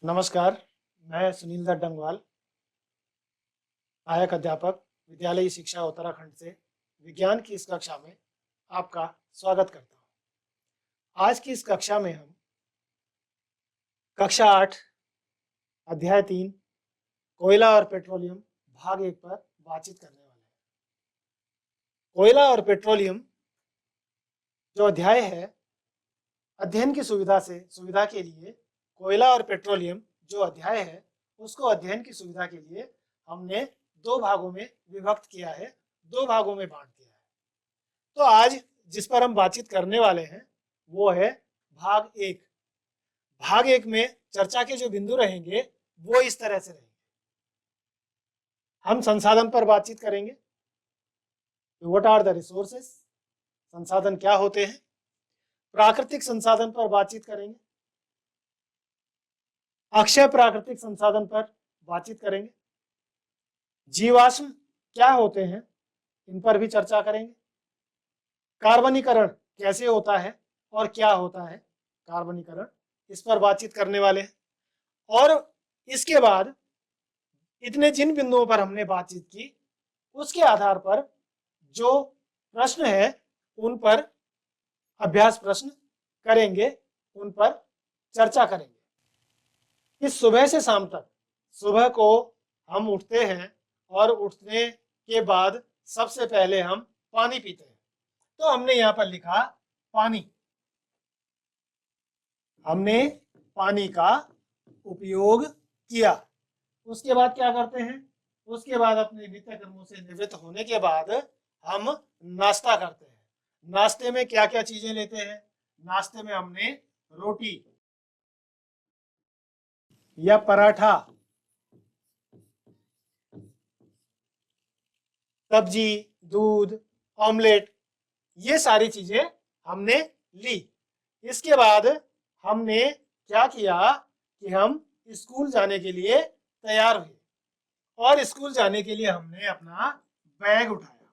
नमस्कार, मैं सुनील दत्त डंगवाल, सहायक अध्यापक, विद्यालयी शिक्षा उत्तराखंड से विज्ञान की इस कक्षा में आपका स्वागत करता हूँ। आज की इस कक्षा में हम कक्षा 8 अध्याय 3 कोयला और पेट्रोलियम भाग 1 पर बातचीत करने वाले हैं। कोयला और पेट्रोलियम जो अध्याय है, अध्ययन की सुविधा के लिए कोयला और पेट्रोलियम जो अध्याय है उसको अध्ययन की सुविधा के लिए हमने दो भागों में विभक्त किया है, दो भागों में बांट दिया है। तो आज जिस पर हम बातचीत करने वाले हैं वो है भाग 1। भाग 1 में चर्चा के जो बिंदु रहेंगे वो इस तरह से रहेंगे। हम संसाधन पर बातचीत करेंगे, व्हाट आर द रिसोर्सेस, संसाधन क्या होते हैं। प्राकृतिक संसाधन पर बातचीत करेंगे, अक्षय प्राकृतिक संसाधन पर बातचीत करेंगे, जीवाश्म क्या होते हैं इन पर भी चर्चा करेंगे, कार्बनीकरण कैसे होता है और क्या होता है कार्बनीकरण, इस पर बातचीत करने वाले हैं। और इसके बाद इतने जिन बिंदुओं पर हमने बातचीत की उसके आधार पर जो प्रश्न है उन पर अभ्यास प्रश्न करेंगे, उन पर चर्चा करेंगे। इस सुबह से शाम तक, सुबह को हम उठते हैं और उठने के बाद सबसे पहले हम पानी पीते हैं। तो हमने यहाँ पर लिखा पानी। हमने पानी का उपयोग किया। उसके बाद क्या करते हैं? उसके बाद अपने नित्य कर्मों से निवृत्त होने के बाद हम नाश्ता करते हैं। नाश्ते में क्या क्या चीजें लेते हैं? नाश्ते में हमने रोटी या पराठा, सब्जी, दूध, ऑमलेट, ये सारी चीजें हमने ली। इसके बाद हमने क्या किया कि हम स्कूल जाने के लिए तैयार हुए और स्कूल जाने के लिए हमने अपना बैग उठाया,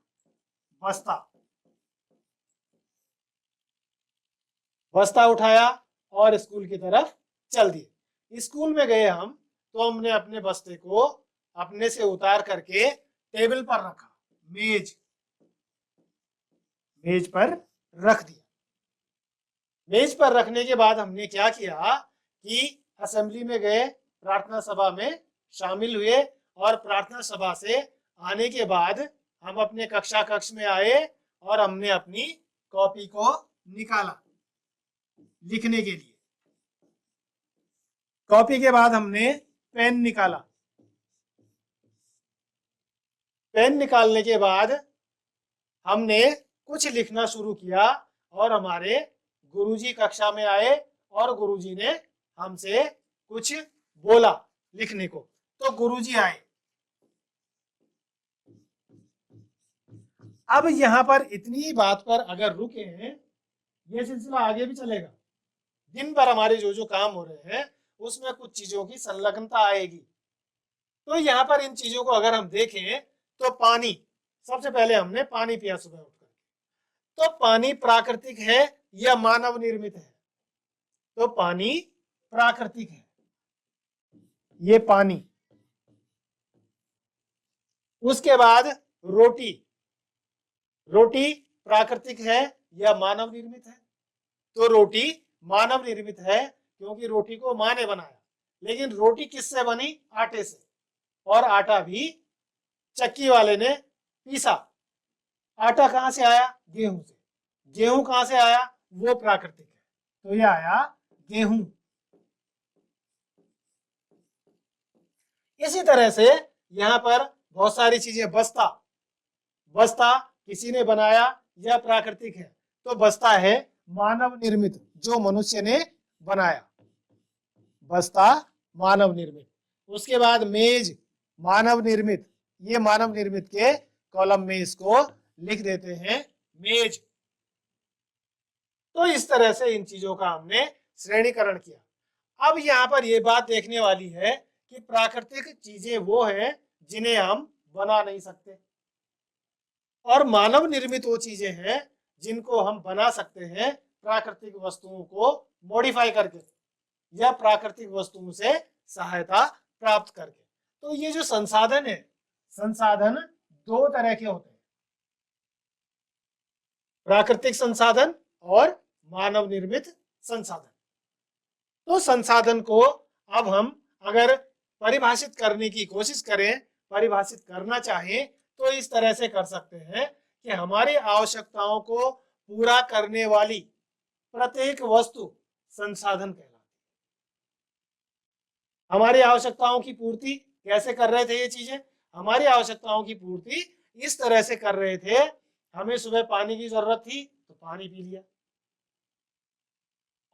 बस्ता उठाया और स्कूल की तरफ चल दिए। स्कूल में गए हम तो हमने अपने बस्ते को अपने से उतार करके टेबल पर रखा, मेज पर रख दिया। मेज पर रखने के बाद हमने क्या किया कि असेंबली में गए, प्रार्थना सभा में शामिल हुए और प्रार्थना सभा से आने के बाद हम अपने कक्ष में आए और हमने अपनी कॉपी को निकाला लिखने के लिए। कॉपी के बाद हमने पेन निकाला। पेन निकालने के बाद हमने कुछ लिखना शुरू किया और हमारे गुरुजी कक्षा में आए और गुरुजी ने हमसे कुछ बोला लिखने को, तो गुरुजी आए। अब यहाँ पर इतनी बात पर अगर रुके हैं, ये सिलसिला आगे भी चलेगा। दिन भर हमारे जो जो काम हो रहे हैं उसमें कुछ चीजों की संलग्नता आएगी। तो यहाँ पर इन चीजों को अगर हम देखें तो पानी, सबसे पहले हमने पानी पिया सुबह उठकर। तो पानी प्राकृतिक है या मानव निर्मित है? तो पानी प्राकृतिक है, ये पानी। उसके बाद रोटी, रोटी प्राकृतिक है या मानव निर्मित है? तो रोटी मानव निर्मित है क्योंकि रोटी को माँ ने बनाया। लेकिन रोटी किससे बनी? आटे से, और आटा भी चक्की वाले ने पीसा। आटा कहां से आया? गेहूं से। गेहूं कहां से आया? वो प्राकृतिक है, तो ये आया गेहूं। इसी तरह से यहाँ पर बहुत सारी चीजें, बस्ता किसी ने बनाया या प्राकृतिक है? तो बस्ता है मानव निर्मित, जो मनुष्य ने बनाया, बस्ता मानव निर्मित। उसके बाद मेज मानव निर्मित, ये मानव निर्मित के कॉलम में इसको लिख देते हैं मेज। तो इस तरह से इन चीजों का हमने श्रेणीकरण किया। अब यहाँ पर यह बात देखने वाली है कि प्राकृतिक चीजें वो हैं जिन्हें हम बना नहीं सकते, और मानव निर्मित वो चीजें हैं जिनको हम बना सकते हैं प्राकृतिक वस्तुओं को मॉडिफाई करके या प्राकृतिक वस्तुओं से सहायता प्राप्त करके। तो ये जो संसाधन है, संसाधन दो तरह के होते हैं, प्राकृतिक संसाधन और मानव निर्मित संसाधन। तो संसाधन को अब हम अगर परिभाषित करने की कोशिश करें, परिभाषित करना चाहें, तो इस तरह से कर सकते हैं कि हमारी आवश्यकताओं को पूरा करने वाली प्रत्येक वस्तु संसाधन कहलाती है। हमारी आवश्यकताओं की पूर्ति कैसे कर रहे थे ये चीजें? हमारी आवश्यकताओं की पूर्ति इस तरह से कर रहे थे, हमें सुबह पानी की जरूरत थी तो पानी पी लिया,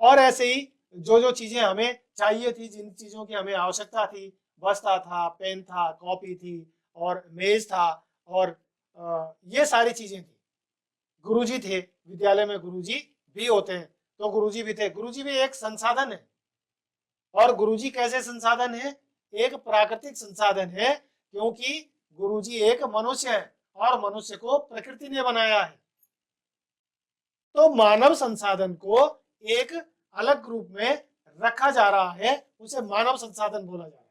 और ऐसे ही जो जो चीजें हमें चाहिए थी, जिन चीजों की हमें आवश्यकता थी, बस्ता था, पेन था, कॉपी थी और मेज था, और ये सारी चीजें थी। गुरुजी थे, विद्यालय में गुरुजी भी होते हैं, तो गुरुजी भी थे। गुरुजी भी एक संसाधन है, और गुरुजी कैसे संसाधन है? एक प्राकृतिक संसाधन है, क्योंकि गुरुजी एक मनुष्य है और मनुष्य को प्रकृति ने बनाया है। तो मानव संसाधन को एक अलग ग्रुप में रखा जा रहा है, उसे मानव संसाधन बोला जा रहा है।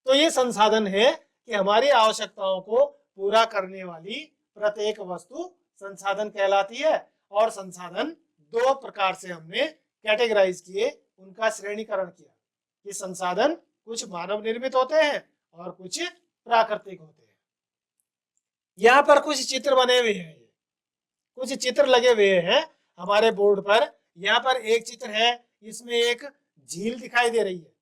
तो ये संसाधन है कि हमारी आवश्यकताओं को पूरा करने वाली प्रत्येक वस्तु संसाधन कहलाती है। और संसाधन दो प्रकार से हमने कैटेगराइज किए, उनका श्रेणीकरण किया कि संसाधन कुछ मानव निर्मित होते हैं और कुछ प्राकृतिक होते हैं। यहाँ पर कुछ चित्र बने हुए हैं, कुछ चित्र लगे हुए हैं हमारे बोर्ड पर। यहाँ पर एक चित्र है, इसमें एक झील दिखाई दे रही है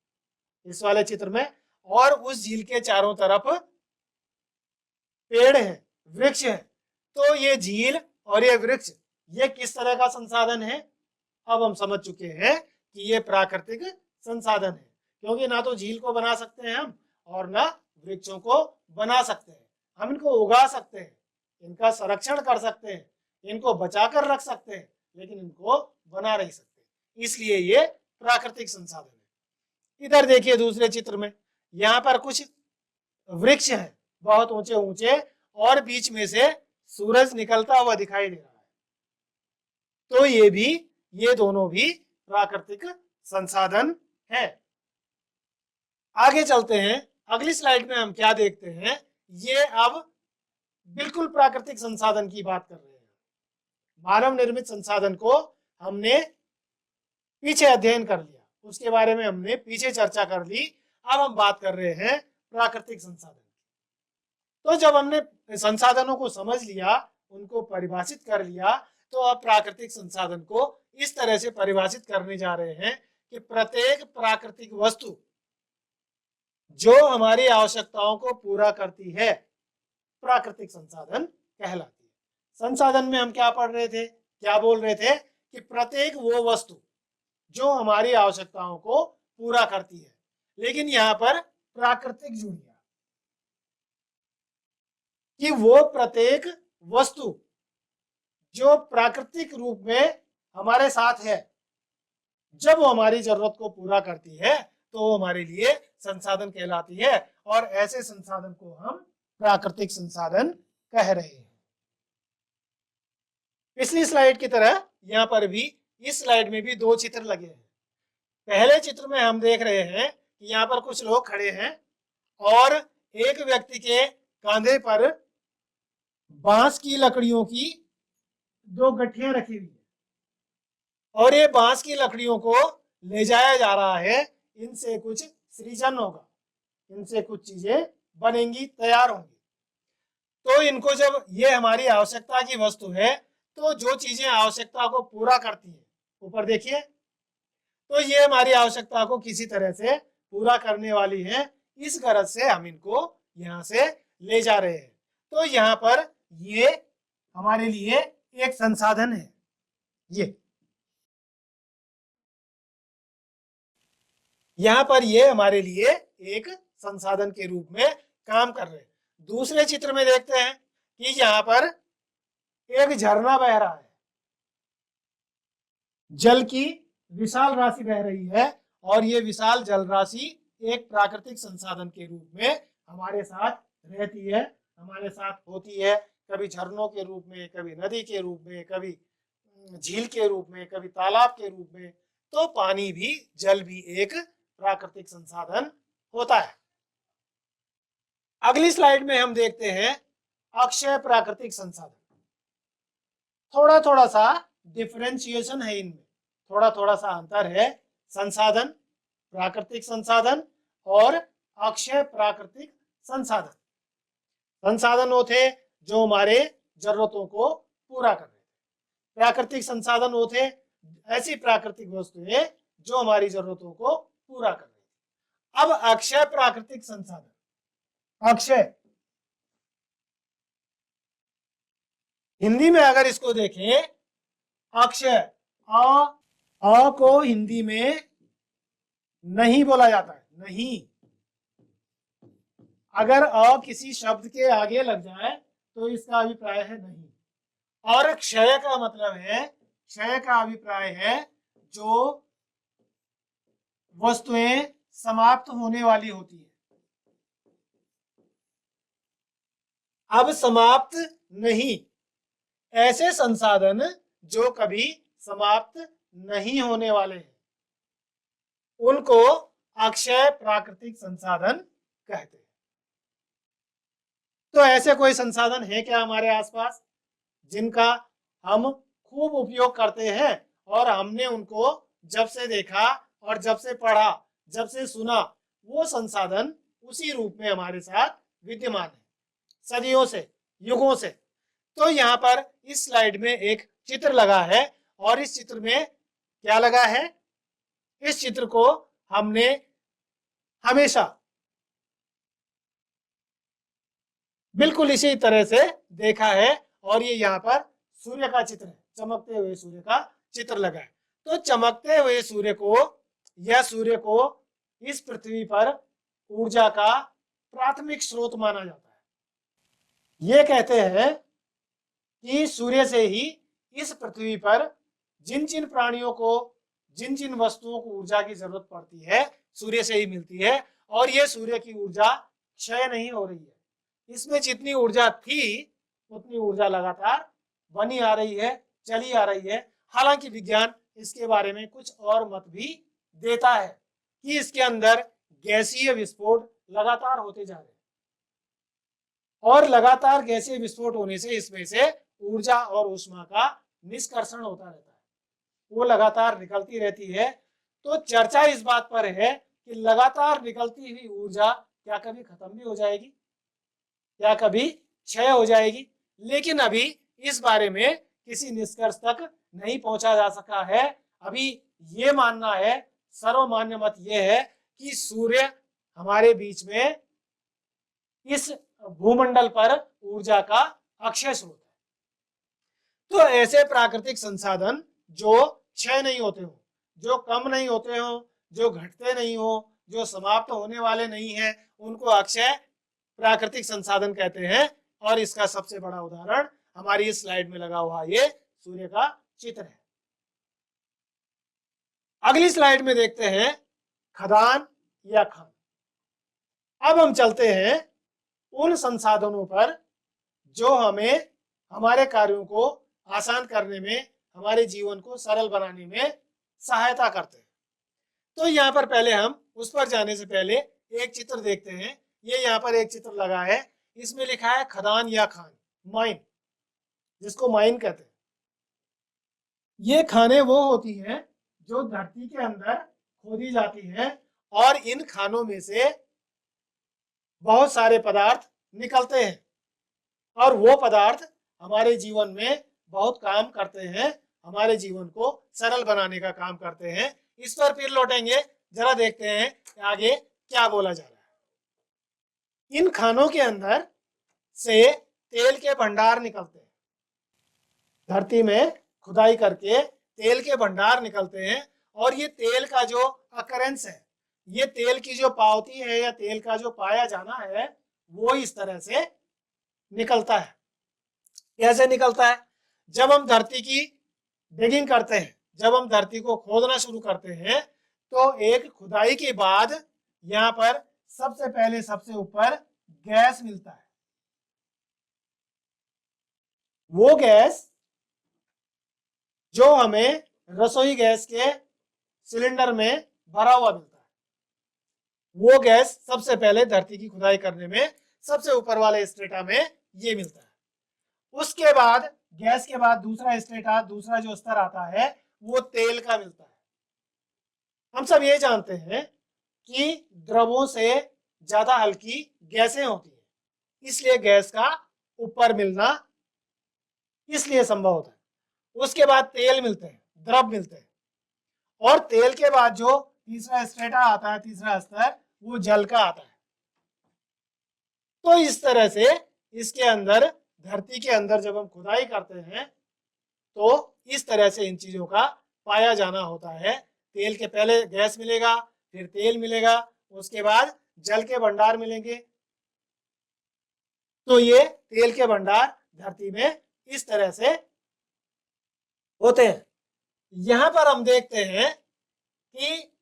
इस वाले चित्र में, और उस झील के चारों तरफ पेड़ है, वृक्ष है। तो ये झील और ये वृक्ष, ये किस तरह का संसाधन है? अब हम समझ चुके हैं कि ये प्राकृतिक संसाधन है, क्योंकि ना तो झील को बना सकते हैं हम और ना वृक्षों को बना सकते हैं। हम इनको उगा सकते हैं, इनका संरक्षण कर सकते हैं, इनको बचाकर रख सकते हैं, लेकिन इनको बना नहीं सकते, इसलिए ये प्राकृतिक संसाधन है। इधर देखिए दूसरे चित्र में, यहाँ पर कुछ वृक्ष हैं बहुत ऊंचे ऊंचे, और बीच में से सूरज निकलता हुआ दिखाई दे रहा है। तो ये दोनों भी प्राकृतिक संसाधन है। आगे चलते हैं, अगली स्लाइड में हम क्या देखते हैं? ये अब बिल्कुल प्राकृतिक संसाधन की बात कर रहे हैं। मानव निर्मित संसाधन को हमने पीछे अध्ययन कर लिया, उसके बारे में हमने पीछे चर्चा कर ली। अब हम बात कर रहे हैं प्राकृतिक संसाधन। तो जब हमने संसाधनों को समझ लिया, उनको परिभाषित कर लिया, तो अब प्राकृतिक संसाधन को इस तरह से परिभाषित करने जा रहे हैं कि प्रत्येक प्राकृतिक वस्तु जो हमारी आवश्यकताओं को पूरा करती है, प्राकृतिक संसाधन कहलाती है। संसाधन में हम क्या पढ़ रहे थे, क्या बोल रहे थे? कि प्रत्येक वो वस्तु जो हमारी आवश्यकताओं को पूरा करती है। लेकिन यहाँ पर प्राकृतिक जुड़ गया कि वो प्रत्येक वस्तु जो प्राकृतिक रूप में हमारे साथ है, जब वो हमारी जरूरत को पूरा करती है तो वो हमारे लिए संसाधन कहलाती है, और ऐसे संसाधन को हम प्राकृतिक संसाधन कह रहे हैं। पिछली स्लाइड की तरह यहाँ पर भी, इस स्लाइड में भी दो चित्र लगे हैं। पहले चित्र में हम देख रहे हैं कि यहाँ पर कुछ लोग खड़े हैं और एक व्यक्ति के कंधे पर बांस की लकड़ियों की दो गठियां रखी हुई है, और ये बांस की लकड़ियों को ले जाया जा रहा है। इनसे कुछ सृजन होगा, इनसे कुछ चीजें बनेंगी, तैयार होंगी। तो इनको जब, ये हमारी आवश्यकता की वस्तु है, तो जो चीजें आवश्यकता को पूरा करती है, ऊपर देखिए, तो ये हमारी आवश्यकता को किसी तरह से पूरा करने वाली है। इस गरज से हम इनको यहाँ से ले जा रहे हैं। तो यहाँ पर ये हमारे लिए एक संसाधन है। ये यहाँ पर ये हमारे लिए एक संसाधन के रूप में काम कर रहे हैं। दूसरे चित्र में देखते हैं कि यहाँ पर एक झरना बह रहा है, जल की विशाल राशि बह रही है, और ये विशाल जल राशि एक प्राकृतिक संसाधन के रूप में हमारे साथ रहती है, हमारे साथ होती है, कभी झरनों के रूप में, कभी नदी के रूप में, कभी झील के रूप में, कभी तालाब के रूप में। तो पानी भी, जल भी एक प्राकृतिक संसाधन होता है। अगली स्लाइड में हम देखते हैं अक्षय प्राकृतिक संसाधन। थोड़ा थोड़ा सा डिफरेंशिएशन है इनमें, थोड़ा थोड़ा सा अंतर है। संसाधन, प्राकृतिक संसाधन और अक्षय प्राकृतिक संसाधन। संसाधन वो थे जो हमारे जरूरतों को पूरा कर रहे थे। प्राकृतिक संसाधन वो थे ऐसी प्राकृतिक वस्तुएं जो हमारी जरूरतों को पूरा कर रही थी। अब अक्षय प्राकृतिक संसाधन, अक्षय हिंदी में अगर इसको देखें, अक्षय अ को हिंदी में नहीं बोला जाता है, नहीं। अगर अ किसी शब्द के आगे लग जाए तो इसका अभिप्राय है नहीं। और क्षय का मतलब है, क्षय का अभिप्राय है जो वस्तुएं समाप्त होने वाली होती है। अब समाप्त नहीं, ऐसे संसाधन जो कभी समाप्त नहीं होने वाले हैं उनको अक्षय प्राकृतिक संसाधन कहते हैं। तो ऐसे कोई संसाधन है क्या हमारे आसपास जिनका हम खूब उपयोग करते हैं और हमने उनको जब से देखा और जब से पढ़ा, जब से सुना, वो संसाधन उसी रूप में हमारे साथ विद्यमान है सदियों से, युगों से। तो यहाँ पर इस स्लाइड में एक चित्र लगा है और इस चित्र में क्या लगा है, इस चित्र को हमने हमेशा बिल्कुल इसी तरह से देखा है और ये यहाँ पर सूर्य का चित्र है, चमकते हुए सूर्य का चित्र लगा है। तो चमकते हुए सूर्य को या सूर्य को इस पृथ्वी पर ऊर्जा का प्राथमिक स्रोत माना जाता है। ये कहते हैं कि सूर्य से ही इस पृथ्वी पर जिन जिन प्राणियों को, जिन जिन वस्तुओं को ऊर्जा की जरूरत पड़ती है सूर्य से ही मिलती है। और ये सूर्य की ऊर्जा क्षय नहीं हो रही है, इसमें जितनी ऊर्जा थी उतनी ऊर्जा लगातार बनी आ रही है, चली आ रही है। हालांकि विज्ञान इसके बारे में कुछ और मत भी देता है कि इसके अंदर गैसीय विस्फोट लगातार होते जा रहे हैं और लगातार गैसीय विस्फोट होने से इसमें से ऊर्जा और ऊष्मा का निष्कर्षण होता रहता है, वो लगातार निकलती रहती है। तो चर्चा इस बात पर है कि लगातार निकलती हुई ऊर्जा क्या कभी खत्म भी हो जाएगी, क्या कभी क्षय हो जाएगी। लेकिन अभी इस बारे में किसी निष्कर्ष तक नहीं पहुंचा जा सका है। अभी ये मानना है, सर्वमान्य मत ये है कि सूर्य हमारे बीच में इस भूमंडल पर ऊर्जा का अक्षय स्रोत है। तो ऐसे प्राकृतिक संसाधन जो क्षय नहीं होते हो, जो कम नहीं होते हो, जो घटते नहीं हो, जो समाप्त होने वाले नहीं है, उनको अक्षय प्राकृतिक संसाधन कहते हैं। और इसका सबसे बड़ा उदाहरण हमारी इस स्लाइड में लगा हुआ ये सूर्य का चित्र है। अगली स्लाइड में देखते हैं खदान या खान। अब हम चलते हैं उन संसाधनों पर जो हमें हमारे कार्यों को आसान करने में, हमारे जीवन को सरल बनाने में सहायता करते हैं। तो यहाँ पर पहले हम उस पर जाने से पहले एक चित्र देखते हैं। ये यहाँ पर एक चित्र लगा है, इसमें लिखा है खदान या खान, माइन, जिसको माइन कहते हैं। ये खाने वो होती हैं जो धरती के अंदर खोदी जाती हैं और इन खानों में से बहुत सारे पदार्थ निकलते हैं और वो पदार्थ हमारे जीवन में बहुत काम करते हैं, हमारे जीवन को सरल बनाने का काम करते हैं। इस पर फिर लौटेंगे, जरा देखते हैं आगे क्या बोला जा रहा है। इन खानों के अंदर से तेल के भंडार निकलते हैं, धरती में खुदाई करके तेल के भंडार निकलते हैं और ये तेल का जो अकरेंस है, ये तेल की जो पावती है या तेल का जो पाया जाना है, वो इस तरह से निकलता है। कैसे निकलता है? जब हम धरती की डिगिंग करते हैं, जब हम धरती को खोदना शुरू करते हैं तो एक खुदाई के बाद यहाँ पर सबसे पहले सबसे ऊपर गैस मिलता है। वो गैस जो हमें रसोई गैस के सिलेंडर में भरा हुआ मिलता है, वो गैस सबसे पहले धरती की खुदाई करने में सबसे ऊपर वाले स्ट्रेटा में ये मिलता है। उसके बाद गैस के बाद दूसरा स्ट्रेटा, दूसरा जो स्तर आता है वो तेल का मिलता है। हम सब ये जानते हैं कि द्रवों से ज्यादा हल्की गैसें होती है, इसलिए गैस का ऊपर मिलना इसलिए संभव होता है। उसके बाद तेल मिलते हैं, द्रव मिलते हैं, और तेल के बाद जो तीसरा स्ट्रेटा आता है, तीसरा स्तर, वो जल का आता है। तो इस तरह से इसके अंदर, धरती के अंदर जब हम खुदाई करते हैं तो इस तरह से इन चीजों का पाया जाना होता है। तेल के पहले गैस मिलेगा, फिर तेल मिलेगा, उसके बाद जल के भंडार मिलेंगे। तो ये तेल के भंडार धरती में इस तरह से होते हैं। यहां पर हम देखते हैं कि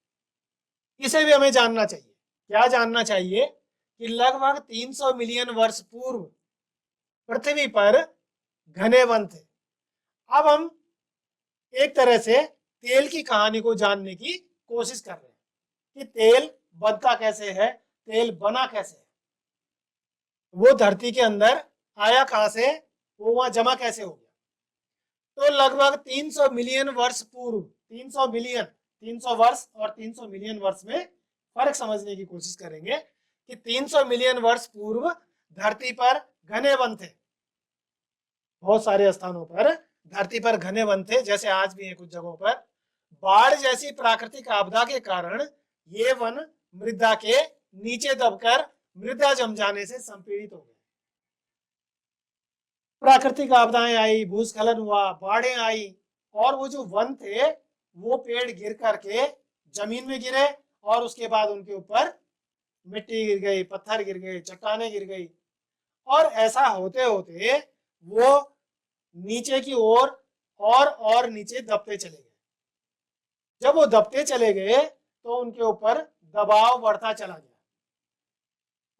इसे भी हमें जानना चाहिए। क्या जानना चाहिए? कि लगभग 300 मिलियन वर्ष पूर्व पृथ्वी पर घने वन थे। अब हम एक तरह से तेल की कहानी को जानने की कोशिश कर रहे हैं कि तेल बनता कैसे है, तेल बना कैसे है, वो धरती के अंदर आया कहां से, वो वहां जमा कैसे हो गया। तो लगभग 300 मिलियन वर्ष पूर्व, 300 मिलियन, 300 वर्ष और 300 मिलियन वर्ष में फर्क समझने की कोशिश करेंगे कि 300 मिलियन वर्ष पूर्व धरती पर घने वन थे। बहुत सारे स्थानों पर धरती पर घने वन थे, जैसे आज भी है कुछ जगहों पर। बाढ़ जैसी प्राकृतिक आपदा के कारण ये वन मृदा के नीचे दबकर मृदा जम जाने से संपीड़ित हो गए। प्राकृतिक आपदाएं आई, भूस्खलन हुआ, बाढ़ें आई, और वो जो वन थे वो पेड़ गिर करके जमीन में गिरे, और उसके बाद उनके ऊपर मिट्टी गिर गई, पत्थर गिर गए, चट्टानें गिर गई, और ऐसा होते होते वो नीचे की ओर और नीचे दबते चले गए। जब वो दबते चले गए तो उनके ऊपर दबाव बढ़ता चला गया,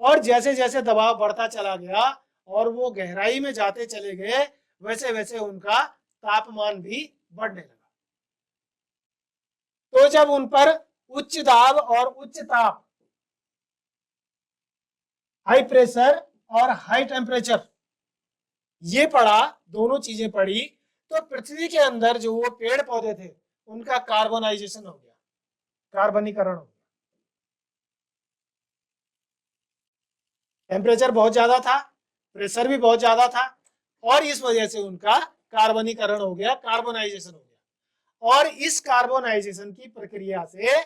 और जैसे जैसे दबाव बढ़ता चला गया और वो गहराई में जाते चले गए, वैसे वैसे उनका तापमान भी बढ़ने लगा। तो जब उन पर उच्च दाब और उच्च ताप, हाई प्रेशर और हाई टेम्परेचर, ये पड़ा, दोनों चीजें पड़ी, तो पृथ्वी के अंदर जो वो पेड़ पौधे थे उनका कार्बनाइजेशन हो गया, कार्बनीकरण हो गया। टेम्परेचर बहुत ज्यादा था, प्रेशर भी बहुत ज्यादा था, और इस वजह से उनका कार्बनीकरण हो गया, कार्बोनाइजेशन हो गया। और इस कार्बोनाइजेशन की प्रक्रिया से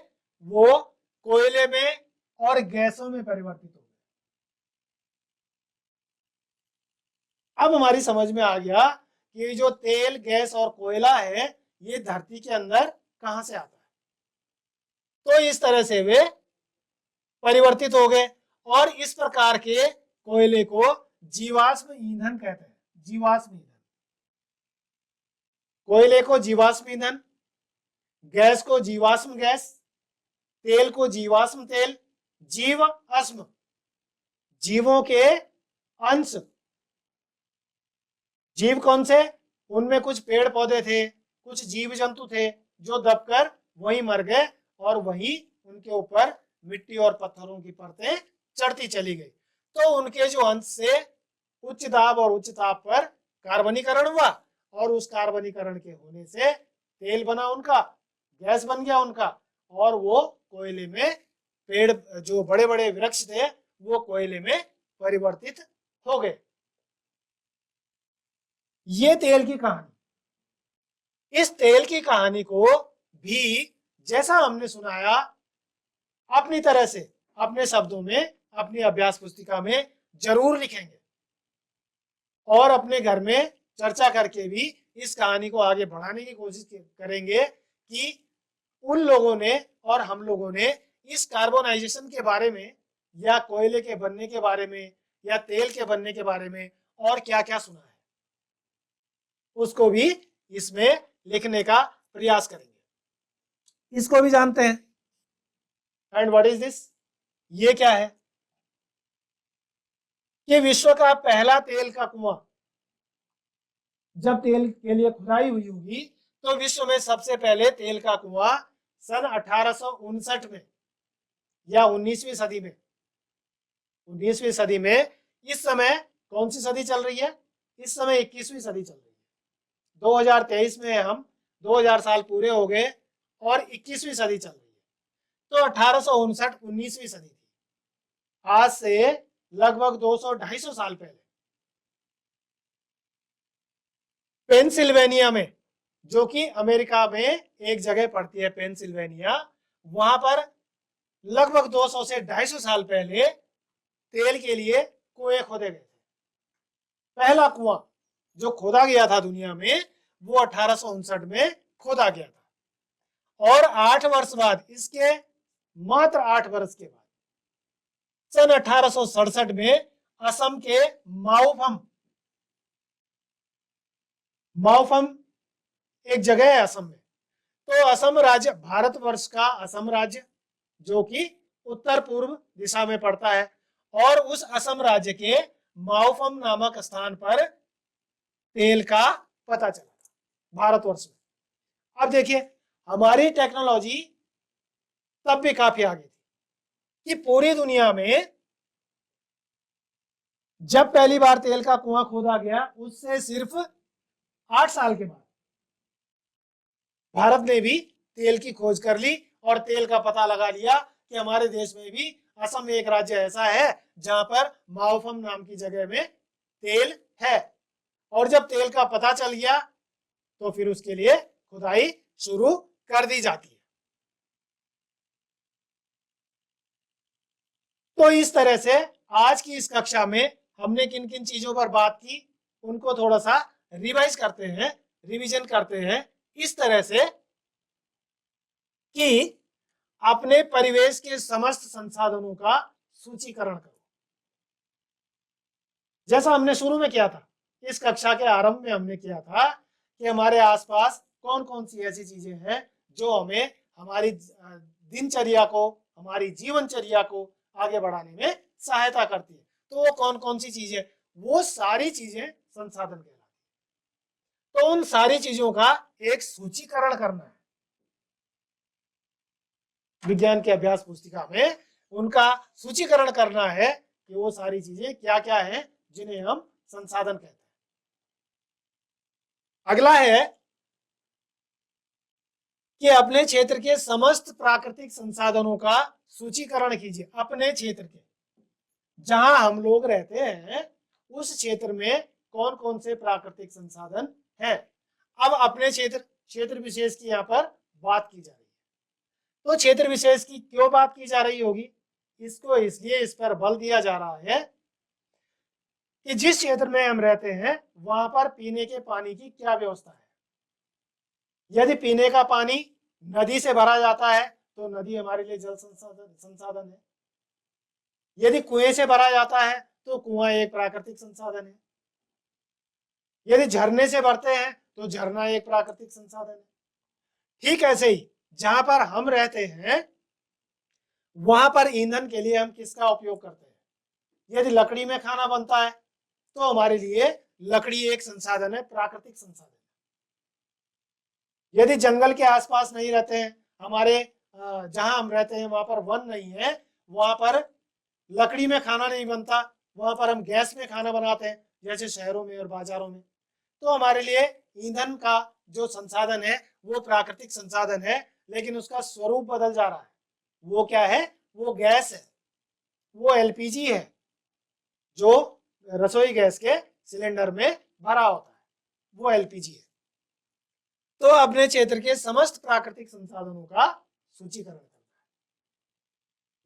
वो कोयले में और गैसों में परिवर्तित हो गए। अब हमारी समझ में आ गया कि जो तेल, गैस और कोयला है ये धरती के अंदर कहां से आता है। तो इस तरह से वे परिवर्तित हो गए, और इस प्रकार के कोयले को जीवाश्म ईंधन कहते हैं। जीवाश्म ईंधन, कोयले को जीवाश्म ईंधन, गैस को जीवाश्म गैस, तेल को जीवाश्म तेल। जीवाश्म, जीवों के अंश। जीव कौन से? उनमें कुछ पेड़ पौधे थे, कुछ जीव जंतु थे जो दबकर वहीं मर गए, और वहीं उनके ऊपर मिट्टी और पत्थरों की परतें चढ़ती चली गई। तो उनके जो अंश से उच्च दाब और उच्च ताप पर कार्बनीकरण हुआ, और उस कार्बनीकरण के होने से तेल बना उनका, गैस बन गया उनका, और वो कोयले में, पेड़ जो बड़े बड़े वृक्ष थे वो कोयले में परिवर्तित हो गए। ये तेल की कहानी। इस तेल की कहानी को भी, जैसा हमने सुनाया, अपनी तरह से, अपने शब्दों में, अपनी अभ्यास पुस्तिका में जरूर लिखेंगे, और अपने घर में चर्चा करके भी इस कहानी को आगे बढ़ाने की कोशिश करेंगे कि उन लोगों ने और हम लोगों ने इस कार्बोनाइजेशन के बारे में, या कोयले के बनने के बारे में, या तेल के बनने के बारे में और क्या क्या सुना है, उसको भी इसमें लिखने का प्रयास करेंगे। इसको भी जानते हैं। And what is this? ये क्या है? कि विश्व का पहला तेल का कुआं, जब तेल के लिए खुदाई हुई होगी तो विश्व में सबसे पहले तेल का कुआं सन 1859 में या 19वीं सदी में, 19वीं सदी में, इस समय कौन सी सदी चल रही है? इस समय 21वीं सदी चल रही है। 2023 में हम 2000 साल पूरे हो गए और 21वीं सदी चल रही है। तो 1859 19वीं सदी थी, आज से लगभग 200-250 साल पहले पेंसिल्वेनिया में, जो कि अमेरिका में एक जगह पड़ती है पेंसिल्वेनिया, वहां पर लगभग 200 से 250 साल पहले तेल के लिए कुएं खोदे गए थे। पहला कुआं जो खोदा गया था दुनिया में वो 1859 में खोदा गया था। और 8 वर्ष बाद, इसके मात्र 8 वर्ष के बाद, सन 1867 में असम के माओफम एक जगह है असम में। तो असम राज्य, भारतवर्ष का असम राज्य, जो कि उत्तर पूर्व दिशा में पड़ता है, और उस असम राज्य के माओफम नामक स्थान पर तेल का पता चला था भारतवर्ष में। अब देखिए, हमारी टेक्नोलॉजी तब भी काफी आगे थी कि पूरी दुनिया में जब पहली बार तेल का कुआं खोदा गया, उससे सिर्फ 8 साल के बाद भारत ने भी तेल की खोज कर ली और तेल का पता लगा लिया कि हमारे देश में भी असम एक राज्य ऐसा है जहां पर माओफम नाम की जगह में तेल है। और जब तेल का पता चल गया तो फिर उसके लिए खुदाई शुरू कर दी जाती है। तो इस तरह से आज की इस कक्षा में हमने किन किन चीजों पर बात की, उनको थोड़ा सा रिवाइज करते हैं, रिवीजन करते हैं, इस तरह से कि अपने परिवेश के समस्त संसाधनों का सूचीकरण करो। जैसा हमने शुरू में किया था, इस कक्षा के आरंभ में हमने किया था कि हमारे आसपास कौन कौन सी ऐसी चीजें हैं जो हमें हमारी दिनचर्या को, हमारी जीवनचर्या को आगे बढ़ाने में सहायता करती है। तो वो कौन कौन सी चीजें, वो सारी चीजें संसाधन कहलाती है। तो उन सारी चीजों का एक सूचीकरण करना है। विज्ञान के अभ्यास पुस्तिका में उनका सूचीकरण करना है कि वो सारी चीजें क्या क्या हैं जिन्हें हम संसाधन कहते हैं। अगला है कि अपने क्षेत्र के समस्त प्राकृतिक संसाधनों का सूचीकरण कीजिए। अपने क्षेत्र के, जहां हम लोग रहते हैं, उस क्षेत्र में कौन कौन से प्राकृतिक संसाधन हैं। अब अपने क्षेत्र विशेष की यहाँ पर बात की जा रही है। तो क्षेत्र विशेष की क्यों बात की जा रही होगी? इसको इसलिए इस पर बल दिया जा रहा है कि जिस क्षेत्र में हम रहते हैं वहां पर पीने के पानी की क्या व्यवस्था है। यदि पीने का पानी नदी से भरा जाता है तो नदी हमारे लिए जल संसाधन है। यदि कुएं से भरा जाता है तो कुआं एक प्राकृतिक संसाधन है। यदि झरने से भरते हैं तो झरना एक प्राकृतिक संसाधन है। ठीक ऐसे ही जहां पर हम रहते हैं वहां पर ईंधन के लिए हम किसका उपयोग करते हैं? यदि लकड़ी में खाना बनता है तो हमारे लिए लकड़ी एक संसाधन है, प्राकृतिक संसाधन। यदि जंगल के आसपास नहीं रहते हैं, हमारे जहां हम रहते हैं वहां पर वन नहीं है, वहां पर लकड़ी में खाना नहीं बनता, वहां पर हम गैस में खाना बनाते हैं, जैसे शहरों में और बाजारों में, तो हमारे लिए ईंधन का जो संसाधन है वो प्राकृतिक संसाधन है, लेकिन उसका स्वरूप बदल जा रहा है। वो क्या है? वो गैस है, वो एलपीजी है, जो रसोई गैस के सिलेंडर में भरा होता है, वो एलपीजी है। तो अपने क्षेत्र के समस्त प्राकृतिक संसाधनों का सूचीकरण करना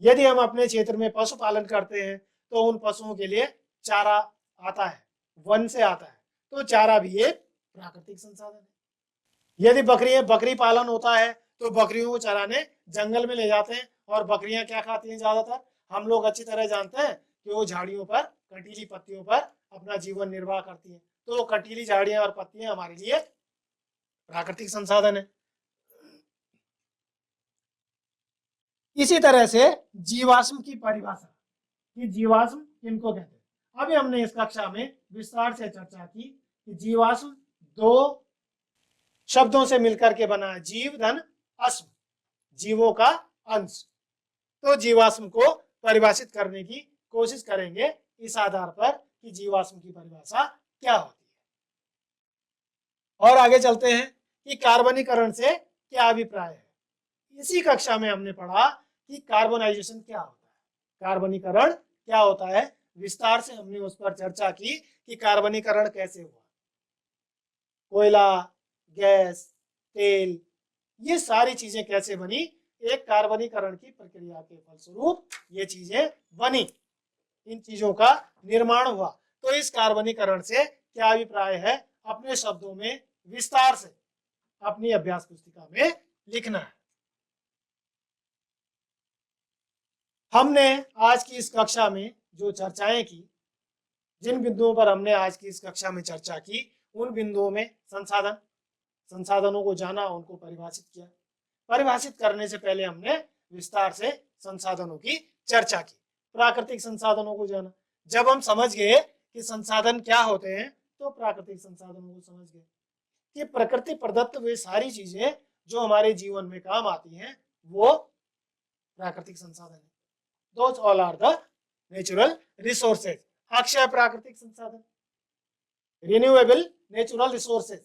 है। यदि हम अपने क्षेत्र में पशुपालन करते हैं तो उन पशुओं के लिए चारा आता है, वन से आता है, तो चारा भी एक प्राकृतिक संसाधन है। यदि बकरी पालन होता है तो बकरियों को चराने जंगल में ले जाते हैं, और बकरियां क्या खाती हैं? ज्यादातर हम लोग अच्छी तरह जानते हैं कि वो झाड़ियों पर, कंटीली पत्तियों पर अपना जीवन निर्वाह करती हैं। तो कंटीली झाड़ियां और पत्तियां हमारे लिए प्राकृतिक संसाधन है। इसी तरह से जीवाश्म की परिभाषा, कि जीवाश्म किनको कहते हैं। अभी हमने इस कक्षा में विस्तार से चर्चा की कि जीवाश्म दो शब्दों से मिलकर के बना है, जीव धन अश्म, जीवों का अंश। तो जीवाश्म को परिभाषित करने की कोशिश करेंगे इस आधार पर कि जीवाश्म की परिभाषा क्या होती है। और आगे चलते हैं कि कार्बनीकरण से क्या अभिप्राय है। इसी कक्षा में हमने पढ़ा कि कार्बोनाइजेशन क्या होता है, कार्बनीकरण क्या होता है, विस्तार से हमने उस पर चर्चा की कि कार्बनीकरण कैसे हुआ। कोयला, गैस, तेल, ये सारी चीजें कैसे बनी, एक कार्बनीकरण की प्रक्रिया के फलस्वरूप ये चीजें बनी, इन चीजों का निर्माण हुआ। तो इस कार्बनीकरण से क्या अभिप्राय है, अपने शब्दों में विस्तार से अपनी अभ्यास पुस्तिका में लिखना है। हमने आज की इस कक्षा में जो चर्चाएं की, जिन बिंदुओं पर हमने आज की इस कक्षा में चर्चा की, उन बिंदुओं में संसाधनों को जाना, उनको परिभाषित किया। परिभाषित करने से पहले हमने विस्तार से संसाधनों की चर्चा की, प्राकृतिक संसाधनों को जाना। जब हम समझ गए कि संसाधन क्या होते हैं, तो प्राकृतिक संसाधनों को समझ गए कि प्रकृति प्रदत्त वे सारी चीजें जो हमारे जीवन में काम आती हैं, वो प्राकृतिक संसाधन है। Those all are the natural resources. Akshay प्राकृतिक संसाधन, रिन्यूएबल नेचुरल रिसोर्सेज,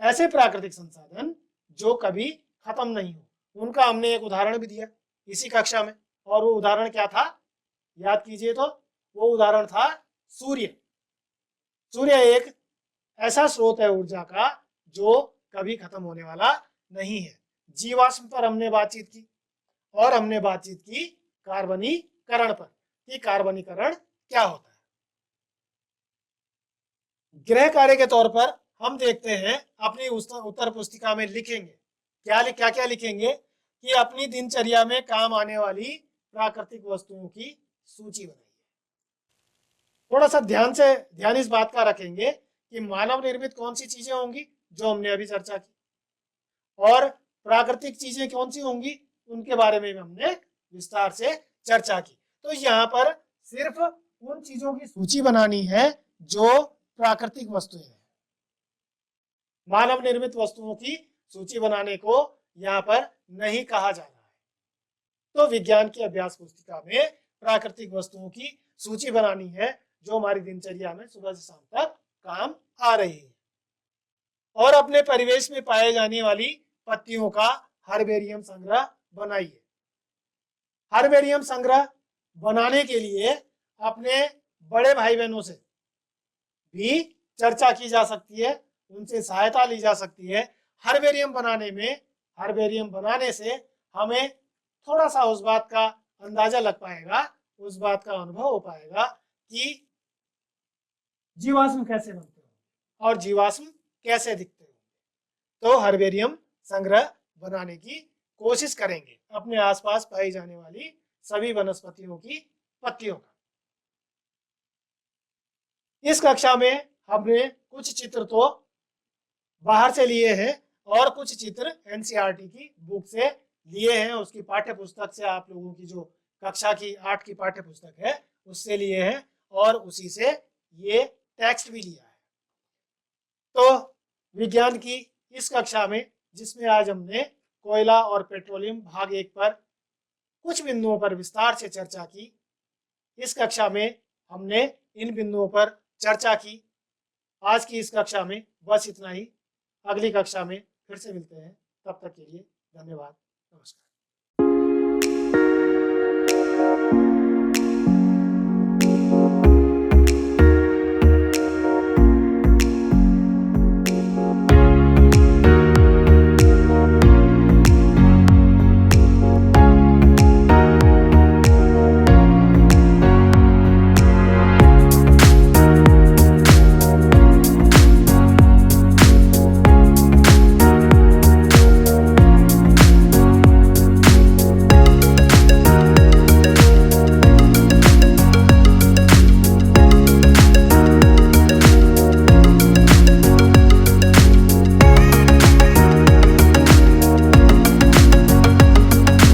ऐसे प्राकृतिक संसाधन जो कभी खत्म नहीं हो। उनका हमने एक उदाहरण भी दिया इसी कक्षा में, और वो उदाहरण क्या था, याद कीजिए तो वो उदाहरण था सूर्य। सूर्य एक ऐसा स्रोत है ऊर्जा का जो कभी खत्म होने वाला नहीं है। जीवाश्म पर हमने बातचीत की, और हमने बातचीत की कार्बनीकरण पर कि कार्बनीकरण क्या होता है। गृह कार्य के तौर पर हम देखते हैं अपनी उत्तर पुस्तिका में लिखेंगे क्या क्या लिखेंगे कि अपनी दिनचर्या में काम आने वाली प्राकृतिक वस्तुओं की सूची बनाइए। थोड़ा सा ध्यान इस बात का रखेंगे कि मानव निर्मित कौन सी चीजें होंगी जो हमने अभी चर्चा की, और प्राकृतिक चीजें कौन सी होंगी उनके बारे में भी हमने विस्तार से चर्चा की। तो यहाँ पर सिर्फ उन चीजों की सूची बनानी है जो प्राकृतिक वस्तुएं हैं। मानव निर्मित वस्तुओं की सूची बनाने को यहाँ पर नहीं कहा जा रहा है। तो विज्ञान की अभ्यास पुस्तिका में प्राकृतिक वस्तुओं की सूची बनानी है जो हमारी दिनचर्या में सुबह से शाम तक काम आ रही है। और अपने परिवेश में पाए जाने वाली पत्तियों का हर्बेरियम संग्रह बनाइए। हर्बेरियम संग्रह बनाने के लिए अपने बड़े भाई बहनों से भी चर्चा की जा सकती है, उनसे सहायता ली जा सकती है। हर्बेरियम बनाने से हमें थोड़ा सा उस बात का अंदाजा लग पाएगा, उस बात का अनुभव हो पाएगा कि जीवाश्म कैसे बनते हैं और जीवाश्म कैसे दिखते हैं। तो हर्बेरियम संग्रह बनाने की कोशिश करेंगे अपने आसपास पाई जाने वाली सभी वनस्पतियों की पत्तियों का। इस कक्षा में हमने कुछ चित्र तो बाहर से लिए हैं और कुछ चित्र एनसीईआरटी की बुक से लिए हैं, उसकी पाठ्य पुस्तक से, आप लोगों की जो कक्षा की 8 की पाठ्य पुस्तक है उससे लिए हैं, और उसी से ये टेक्स्ट भी लिया है। तो विज्ञान की इस कक्षा में, जिसमें आज हमने कोयला और पेट्रोलियम भाग 1 पर कुछ बिंदुओं पर विस्तार से चर्चा की, इस कक्षा में हमने इन बिंदुओं पर चर्चा की। आज की इस कक्षा में बस इतना ही। अगली कक्षा में फिर से मिलते हैं, तब तक के लिए धन्यवाद, नमस्कार।